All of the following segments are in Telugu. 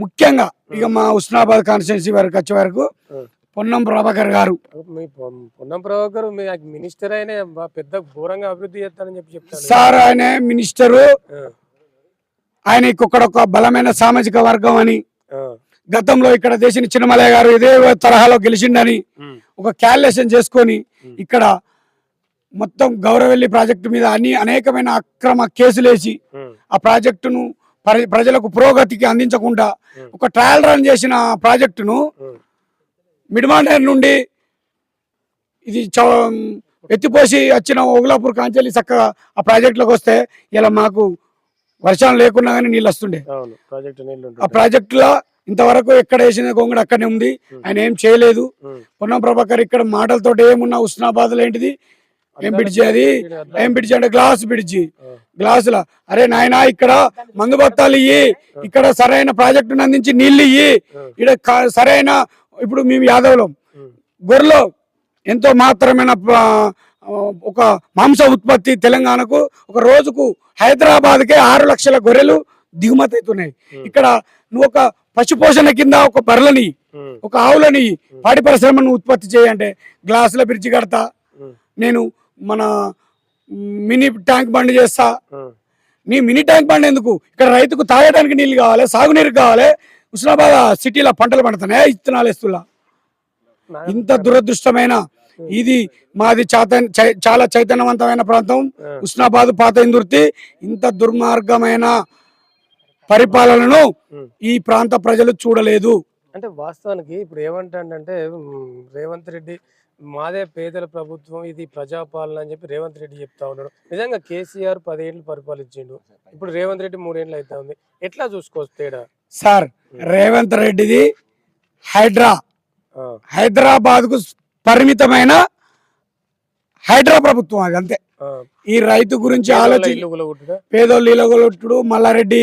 ముఖ్యంగా ఇక మా ఉస్నాబాద్ కాన్స్టిట్యున్సీ వరకు వచ్చే వరకు పొన్నం ప్రభాకర్ గారు. పొన్నం ప్రభాకర్ మినిస్టర్ అయినా పెద్ద ఘోరంగా అభివృద్ధి చేస్తానని చెప్తాను సార్. ఆయన మినిస్టరు, ఆయనకి ఒక బలమైన సామాజిక వర్గం అని, గతంలో ఇక్కడ దేశిని చిన్నమలయ్య గారు ఇదే తరహాలో గెలిచిండని ఒక క్యాల్కులేషన్ చేసుకొని ఇక్కడ మొత్తం గౌరవెల్లి ప్రాజెక్టు మీద అనేకమైన అక్రమ కేసులేసి ఆ ప్రాజెక్టును ప్రజలకు పురోగతికి అందించకుండా ఒక ట్రయల్ రన్ చేసిన ప్రాజెక్టును మిడ్మాండర్ నుండి ఇది ఎత్తిపోసి వచ్చిన ఓగులాపూర్ కాంచెల్లి చక్కగా ఆ ప్రాజెక్టులోకి వస్తే ఇలా మాకు వర్షాలు లేకున్నా కానీ నీళ్ళు వస్తుండే. ఆ ప్రాజెక్టులో ఇంతవరకు ఎక్కడ వేసిన గొంగడు అక్కడనే ఉంది. ఆయన ఏం చేయలేదు. పొన్నం ప్రభాకర్ ఇక్కడ మాటలతో ఏమున్నా ఉస్నాబాద్ లో ఏంటిది ఏం బ్రిడ్జి, అది ఏం బ్రిడ్జి అంటే గ్లాస్ బ్రిడ్జి. గ్లాసుల అరే నాయనా ఇక్కడ మందు బత్తాలు ఇయ్యి, ఇక్కడ సరైన ప్రాజెక్టును అందించి నీళ్ళు ఇయ్యి, ఇక్కడ సరైన ఇప్పుడు మేము యాదవ్లో గొర్రెలో ఎంతో మాత్రమైన ఒక మాంస ఉత్పత్తి తెలంగాణకు ఒక రోజుకు హైదరాబాద్కే 6 లక్షల గొర్రెలు దిగుమతి అవుతున్నాయి. ఇక్కడ నువ్వు ఒక పశుపోషణ కింద ఒక బర్రెలని ఒక ఆవులని పాడి పరిశ్రమను ఉత్పత్తి చేయంటే గ్లాసుల బ్రిడ్జి కడతా, నేను మన మినీ ట్యాంక్ బండ్ చేస్తా. నీ మినీ ట్యాంక్ బండ్ ఎందుకు? ఇక్కడ రైతుకు తాగడానికి నీళ్ళు కావాలి, సాగునీరు కావాలి. ఉస్నాబాద్ సిటీలో పంటలు పండుతున్నాయి ఇత్తనాలు వేస్తున్నా. ఇంత దురదృష్టమైన ఇది మాది చాలా చైతన్యవంతమైన ప్రాంతం ఉస్నాబాద్ పాత ఇందుర్తి. ఇంత దుర్మార్గమైన పరిపాలనను ఈ ప్రాంత ప్రజలు చూడలేదు. అంటే వాస్తవానికి ఇప్పుడు ఏమంటాడంటే రేవంత్ రెడ్డి మాదే పేదల ప్రభుత్వం, ఇది ప్రజాపాలన అని చెప్పి రేవంత్ రెడ్డి చెప్తా ఉన్నాడు. నిజంగా కేసీఆర్ 10 ఏళ్ళు పరిపాలించిండు, ఇప్పుడు రేవంత్ రెడ్డి 3 ఏళ్ళు అవుతా ఉంది. ఎట్లా చూసుకోవచ్చు తేడా? సార్ రేవంత్ రెడ్డిది హైదరాబాద్ కు పరిమితమైన హైడ్రా ప్రభుత్వం అది, అంతే. ఈ రైతు గురించి ఆలోచించి పేదోళ్ళు ఇలగొట్టుడు, మల్లారెడ్డి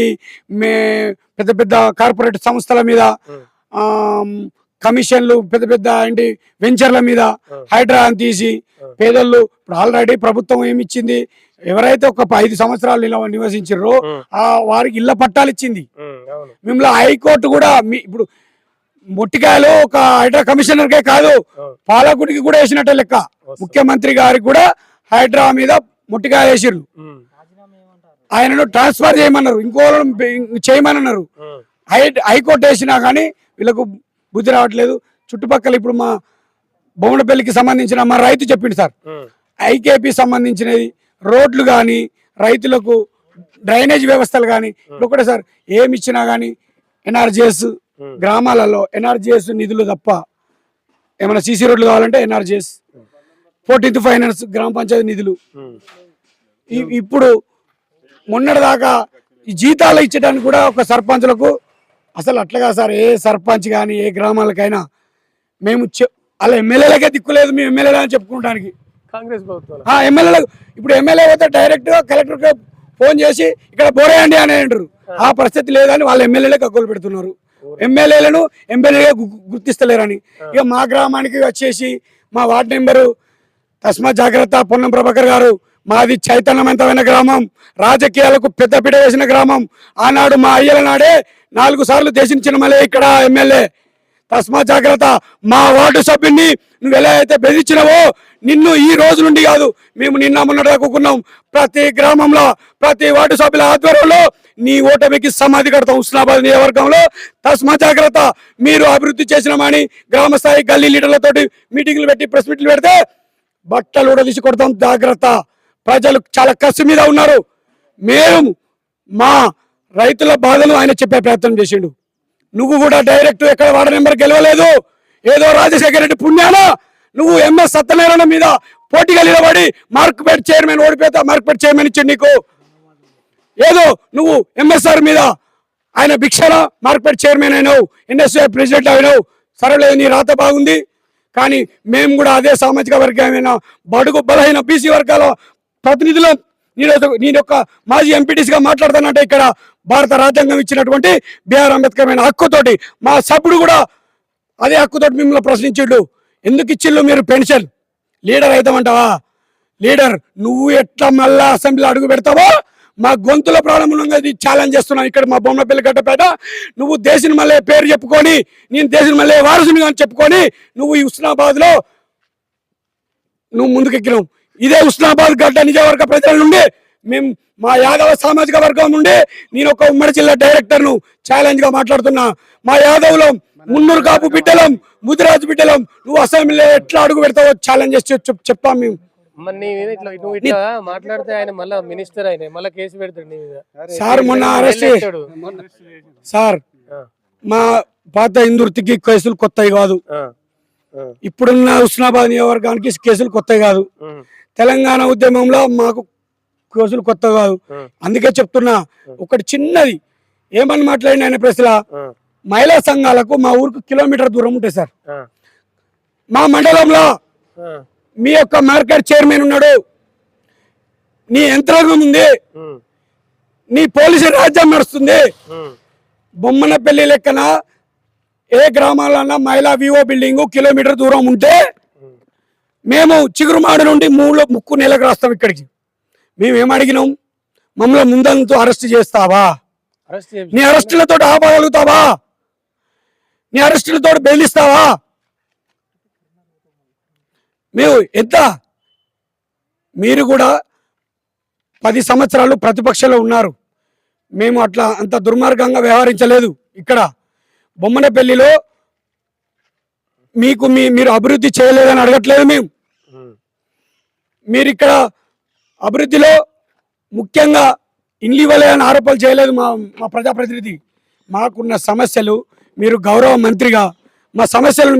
పెద్ద పెద్ద కార్పొరేట్ సంస్థల మీద కమిషన్లు, పెద్ద పెద్ద ఏంటి వెంచర్ల మీద హైడ్రా అని తీసి పేదోళ్ళు ఇప్పుడు ఆల్రెడీ ప్రభుత్వం ఏమిచ్చింది, ఎవరైతే ఒక 5 సంవత్సరాలు నివసించారో వారికి ఇళ్ల పట్టాలు ఇచ్చింది. మిమ్మల్ని హైకోర్టు కూడా ఇప్పుడు మొట్టికాయలు ఒక హైడ్రా కమిషనర్కే కాదు పాలకుడికి కూడా వేసినట్టే లెక్క. ముఖ్యమంత్రి గారికి కూడా హైడ్రా మీద మొట్టికాయ వేసిర్రు. ఆయనను ట్రాన్స్ఫర్ చేయమన్నారు, ఇంకోళ్ళను చేయమన్నారు. హైకోర్టు వేసినా కానీ వీళ్ళకు బుద్ధి రావట్లేదు. చుట్టుపక్కల ఇప్పుడు మా బొమ్మడపల్లికి సంబంధించిన మా రైతు చెప్పిండు సార్, ఐకేపీ సంబంధించినది రోడ్లు కానీ రైతులకు డ్రైనేజ్ వ్యవస్థలు కానీ ఇప్పుడు కూడా సార్ ఏమి ఇచ్చినా కానీ ఎన్ఆర్జీఎస్ గ్రామాలలో ఎన్ఆర్జీఎస్ నిధులు తప్ప, ఏమైనా సీసీ రోడ్లు కావాలంటే ఎన్ఆర్జీఎస్, 14th ఫైనాన్స్ గ్రామ పంచాయతీ నిధులు. ఇప్పుడు మొన్నటిదాకా ఈ జీతాలు ఇచ్చడానికి కూడా ఒక సర్పంచ్లకు అసలు అట్లగా సార్. ఏ సర్పంచ్ కానీ ఏ గ్రామాలకైనా మేము అలా ఎమ్మెల్యేలకే దిక్కులేదు, మేము ఎమ్మెల్యేలు అని చెప్పుకోవడానికి. కాంగ్రెస్ ప్రభుత్వం ఎమ్మెల్యేలకు ఇప్పుడు ఎమ్మెల్యే అయితే డైరెక్ట్ గా కలెక్టర్కి ఫోన్ చేసి ఇక్కడ బోరేయండి అని అంటారు. ఆ పరిస్థితి లేదని వాళ్ళ ఎమ్మెల్యేలే కక్కులు పెడుతున్నారు. ఎమ్మెల్యేలను ఎమ్మెల్యేగా గుర్తిస్తలేరని. ఇక మా గ్రామానికి వచ్చేసి మా వార్డు నెంబరు తస్మాత్ జాగ్రత్త పొన్నం ప్రభాకర్ గారు, మాది చైతన్యవంతమైన గ్రామం, రాజకీయాలకు పెద్దపీట వేసిన గ్రామం. ఆనాడు మా అయ్యల నాడే 4 సార్లు దేశం చిన్నమలే ఇక్కడ ఎమ్మెల్యే. తస్మాత్ జాగ్రత్త. మా వార్డు సభ్యుడిని నువ్వు ఎలా అయితే బెదిరించినావో నిన్ను ఈ రోజు నుండి కాదు, మేము నిన్న మొన్నటిగా కూకున్నాం. ప్రతి గ్రామంలో ప్రతి వార్డు సభ్యుల ఆధ్వర్యంలో నీ ఓటమికి సమాధి కడతాం ఉస్నాబాద్ నియోజకవర్గంలో. తస్మాత్ జాగ్రత్త. మీరు అభివృద్ధి చేసినామని గ్రామ స్థాయి గల్లీ లీడర్లతోటి మీటింగ్లు పెట్టి ప్రెస్ మీట్లు పెడితే బట్టలు కూడా తీసి కొడతాం. జాగ్రత్త. ప్రజలు చాలా కసి మీద ఉన్నారు. మేము మా రైతుల బాధలు ఆయన చెప్పే ప్రయత్నం చేసిండు. నువ్వు కూడా డైరెక్ట్ ఎక్కడ వార్డు నెంబర్ గెలవలేదు. ఏదో రాజశేఖర రెడ్డి పుణ్యాన నువ్వు ఎంఎస్ సత్యనారాయణ మీద పోటీగా నిలబడి మార్కెట్ చైర్మన్ ఓడిపోతా మార్కెట్ చైర్మన్ ఇచ్చిండు నీకు. ఏదో నువ్వు ఎంఎస్ఆర్ మీద ఆయన భిక్షణ మార్కెట్ చైర్మన్ అయినావు, ఎన్ఎస్ఏ ప్రెసిడెంట్ అయినావు. సరేలేదు, నీ రాత బాగుంది. కానీ మేము కూడా అదే సామాజిక వర్గమైన బడుగు బలహీన బీసీ వర్గాల ప్రతినిధులు. నేను యొక్క మాజీ ఎంపీటీసీగా మాట్లాడతానంటే ఇక్కడ భారత రాజ్యాంగం ఇచ్చినటువంటి బిఆర్ అంబేద్కర్ హక్కుతోటి మా సభ్యుడు కూడా అదే హక్కుతోటి మిమ్మల్ని ప్రశ్నించిండు. ఎందుకు ఇచ్చిళ్ళు మీరు పెన్షన్? లీడర్ అవుతామంటావా? లీడర్ నువ్వు ఎట్లా మళ్ళా అసెంబ్లీలో అడుగు పెడతావో మా గొంతుల ప్రాబ్లం ఉన్నది ఛాలెంజ్ చేస్తున్నాను. ఇక్కడ మా బొమ్మపల్లి గడ్డపేట నువ్వు దేశం మళ్ళీ పేరు చెప్పుకొని నేను దేశం మళ్ళీ వారసునిగా అని చెప్పుకొని నువ్వు ఈ హుస్నాబాద్లో నువ్వు ముందుకెక్కినావు. ఇదే హుస్నాబాద్ గడ్డ నిజవర్గ ప్రజల నుండి మేము మా యాదవ సామాజిక వర్గం నుండి నేను ఒక ఉమ్మడి జిల్లా డైరెక్టర్ను ఛాలెంజ్ గా మాట్లాడుతున్నా. మా యాదవులం మున్నూరు కాపు బిడ్డలం ముదిరాజు బిడ్డలం నువ్వు అసెంబ్లీలో ఎట్లా అడుగు పెడతావో ఛాలెంజ్ చేసి చెప్పాం మేము. మరి నీ మీద ఇట్లా నువ్వు ఇట్లా మాట్లాడితే ఆయన మళ్ళీ మినిస్టర్ ఆయన మళ్ళీ కేసు పెడతాడు నీ మీద. సార్ మొన్న అరెస్ట్ చేస్తాడు. సార్ మా పాత ఇందుర్తికి కేసులు కొత్తవి కాదు, ఇప్పుడున్న హుస్నాబాద్ నియోజకవర్గానికి కేసులు కొత్తవి కాదు, తెలంగాణ ఉద్యమంలో మాకు కేసులు కొత్త కాదు. అందుకే చెప్తున్నా ఒకటి చిన్నది ఏమని మాట్లాడిన ఆయన ప్రెస్లా మహిళా సంఘాలకు మా ఊరికి కిలోమీటర్ దూరం ఉంటాయి సార్. మా మండలంలో మీ యొక్క మార్కెట్ చైర్మన్ ఉన్నాడు, నీ యంత్రాంగం ఉంది, నీ పోలీసు రాజ్యం నడుస్తుంది. బొమ్మనపల్లి లెక్కన ఏ గ్రామాలన్నా మహిళా వివో బిల్డింగ్ కిలోమీటర్ దూరం ఉంటే మేము చిగురుమాడు నుండి ముక్కు నెలకు రాస్తాం ఇక్కడికి. మేమేం అడిగినాం, మమ్మల్ని ముందంతో అరెస్ట్ చేస్తావా, నీ అరెస్టులతో ఆపగలుగుతావా, నీ అరెస్టులతో బెయిలిస్తావా? మేము ఎంత మీరు కూడా 10 సంవత్సరాలు ప్రతిపక్షంలో ఉన్నారు, మేము అట్లా అంత దుర్మార్గంగా వ్యవహరించలేదు. ఇక్కడ బొమ్మనపల్లిలో మీరు అభివృద్ధి చేయలేదని అడగట్లేదు మేము. మీరు ఇక్కడ అభివృద్ధిలో ముఖ్యంగా ఇండ్లు ఇవ్వలే అని ఆరోపణలు చేయలేదు మా ప్రజాప్రతినిధి. మాకున్న సమస్యలు మీరు గౌరవ మంత్రిగా మా సమస్యలను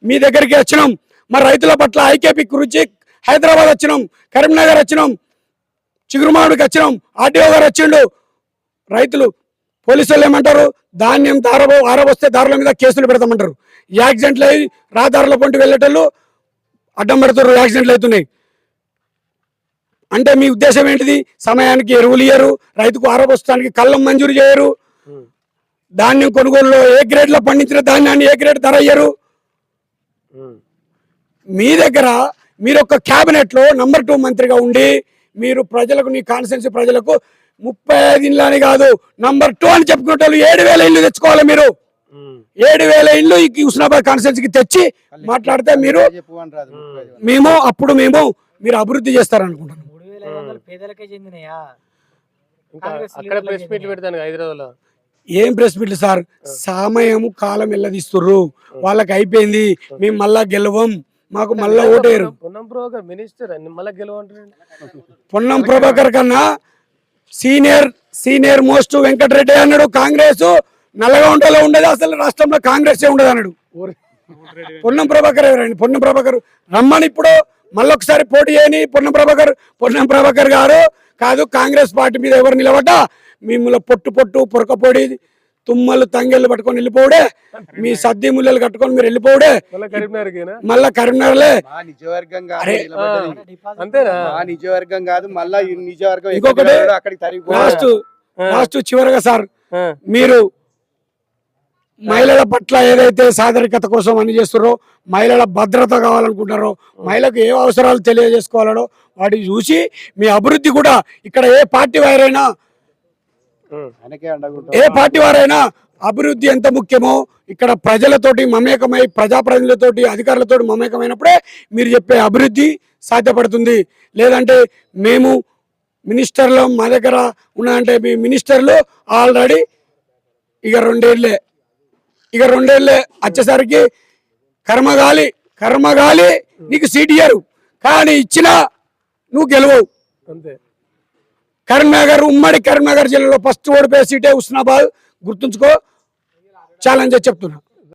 మీ దగ్గరికి వచ్చినాం. మా రైతుల పట్ల ఐకేపీ గురించి హైదరాబాద్ వచ్చినాం, కరీంనగర్ వచ్చినాం, చిగురుమాడుకి వచ్చినాం, ఆర్టీఓ గారు వచ్చిండు. రైతులు పోలీసు వాళ్ళు ఏమంటారు, ధాన్యం ఆరబోస్తే దారుల మీద కేసులు పెడతామంటారు. యాక్సిడెంట్లు అయ్యి రహదారుల పొంటి వెళ్ళేటోళ్ళు అడ్డం పెడుతున్నారు, యాక్సిడెంట్లు అవుతున్నాయి. అంటే మీ ఉద్దేశం ఏంటిది? సమయానికి ఎరువులు ఇయ్యరు, రైతుకు ఆరబోస్తానికి కళ్ళం మంజూరు చేయరు, ధాన్యం కొనుగోలులో ఏ గ్రేడ్లో పండించిన ధాన్యాన్ని ఏ గ్రేడ్ ధర అయ్యరు. మీ దగ్గర మీరు ఒక క్యాబినెట్ లో నంబర్ 2 మంత్రిగా ఉండి మీరు ప్రజలకు నీ కాన్స్టిట్యున్సీ ప్రజలకు 35 ఇళ్ళని కాదు నంబర్ 2 అని చెప్పుకునేటోళ్ళు 7,000 ఇళ్ళు తెచ్చుకోవాలి. మీరు 7,000 ఇళ్ళు ఈ హుస్నాబాద్ కాన్స్టిట్యున్సీకి తెచ్చి మాట్లాడితే అప్పుడు మీరు అభివృద్ధి చేస్తారనుకుంటున్నాను. ఏం ప్రెస్ మీట్లు సార్, సమయం కాలం వెళ్ళదీస్తుర్రు, వాళ్ళకి అయిపోయింది, మేము మళ్ళా గెలవం, మాకు మళ్ళా ఓటేరు. పొన్నం ప్రభాకర్ కన్నా సీనియర్ మోస్ట్ వెంకటరెడ్డి అన్నాడు కాంగ్రెస్ నల్లగొండలో ఉండదు, అసలు రాష్ట్రంలో కాంగ్రెస్ ఉండదు అన్నాడు. పొన్నం ప్రభాకర్ ఎవరండి? పొన్నం ప్రభాకర్ రమ్మని ఇప్పుడు మళ్ళొకసారి పోటీ చేయని పొన్నం ప్రభాకర్ గారు కాదు, కాంగ్రెస్ పార్టీ మీద ఎవరు నిలబడ్డా మిమ్మల్ని పొట్టు పొరకపోడి తుమ్మలు తంగెళ్ళు పట్టుకొని వెళ్ళిపోవడే, మీ సద్ది ముల్లలు కట్టుకొని మీరు వెళ్ళిపోవడే, మళ్ళా కరీంనగర్లే. ఇంకొకటి లాస్ట్ చివరగా సార్, మీరు మహిళల పట్ల ఏదైతే సాదరికత కోసం అన్ని చేస్తున్నారో, మహిళల భద్రత కావాలనుకుంటారో, మహిళలకు ఏ అవసరాలు తెలియజేసుకోవాలనో వాటిని చూసి మీ అభివృద్ధి కూడా ఇక్కడ ఏ పార్టీ వారైనా అభివృద్ధి ఎంత ముఖ్యమో ఇక్కడ ప్రజలతోటి మమేకమై ప్రజాప్రతినిధులతోటి అధికారులతోటి మమేకమైనప్పుడే మీరు చెప్పే అభివృద్ధి సాధ్యపడుతుంది. లేదంటే మేము మినిస్టర్లు మా దగ్గర ఉన్నదంటే మీ మినిస్టర్లు ఆల్రెడీ ఇక రెండేళ్లే వచ్చేసరికి కర్మగాలి నీకు సీట్ ఇయ్యరు, కానీ ఇచ్చినా నువ్వు గెలవవు. ఉమ్మడి కరీంనగర్ జిల్లాలో ఫస్ట్ ఓడిపోయే సీటే హుస్నాబాద్, గుర్తుంచుకో, ఛాలెంజ్ చెప్తున్నా.